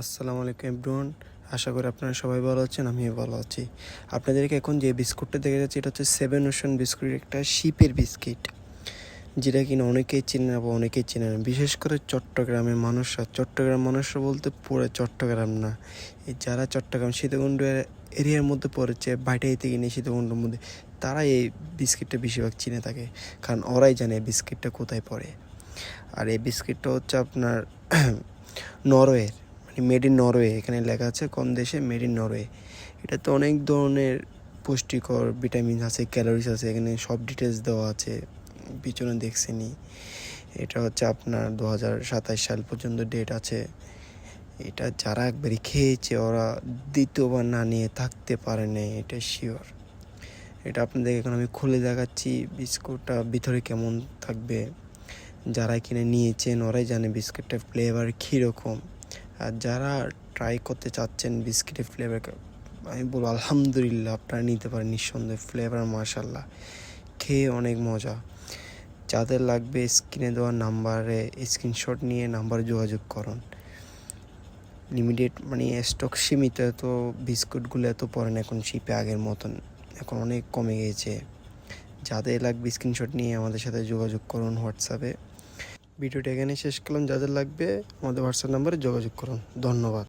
আসসালামু আলাইকুম এভরিওয়ান। আশা করি আপনারা সবাই ভালো আছেন, আমিও ভালো আছি। আপনাদেরকে এখন যে বিস্কুটটা দেখে যাচ্ছে এটা হচ্ছে সেভেন ওশান বিস্কুটের একটা শিপের বিস্কিট, যেটা কিনা অনেকেই চেনে না বা অনেকেই চেনে না, বিশেষ করে চট্টগ্রামের মানুষরা। চট্টগ্রাম মানুষরা বলতে পুরো চট্টগ্রাম না, এই যারা চট্টগ্রাম সীতাকুণ্ড এরিয়ার মধ্যে পড়েছে, বাইটাই থেকে নিয়ে সীতাকুণ্ডের মধ্যে, তারা এই বিস্কিটটা বেশিরভাগ চিনে থাকে, কারণ ওরাই জানে এই বিস্কিটটা কোথায় পড়ে। আর এই বিস্কিটটা হচ্ছে আপনার নরওয়ের, মানে মেড ইন নরওয়ে, এখানে লেখা আছে কোন দেশে, মেড ইন নরওয়ে। এটাতে অনেক ধরনের পুষ্টিকর ভিটামিন আছে, ক্যালোরিজ আছে, এখানে সব ডিটেলস দেওয়া আছে, পিছনে দেখছেনি। এটা হচ্ছে আপনার 2027 সাল পর্যন্ত ডেট আছে। এটা যারা একবারই খেয়েছে ওরা দ্বিতীয়বার না নিয়ে থাকতে পারে না, এটা শিওর। এটা আপনাদের এখন আমি খুলে দেখাচ্ছি বিস্কুটটা ভিতরে কেমন থাকবে। যারা কিনে নিয়েছেন ওরাই জানে বিস্কিটটার ফ্লেভার কীরকম। আর যারা ট্রাই করতে চাচ্ছেন বিস্কিটের ফ্লেভার, আমি বলবো আলহামদুলিল্লাহ, আপনারা নিতে পারেন নিঃসন্দেহে। ফ্লেভার মাশাল্লাহ, খেয়ে অনেক মজা। যাদের লাগবে স্ক্রিনে দেওয়া নাম্বারে স্ক্রিনশট নিয়ে নাম্বারে যোগাযোগ করুন। লিমিটেড, মানে স্টক সীমিত, এত বিস্কুটগুলো এত পড়ে না এখন শিপে আগের মতন, এখন অনেক কমে গিয়েছে। যাদের লাগবে স্ক্রিনশট নিয়ে আমাদের সাথে যোগাযোগ করুন হোয়াটসঅ্যাপে। ভিডিওটা এখানে শেষ করলাম। যাদের লাগবে আমাদের হোয়াটসঅ্যাপ নাম্বারে যোগাযোগ করুন। ধন্যবাদ।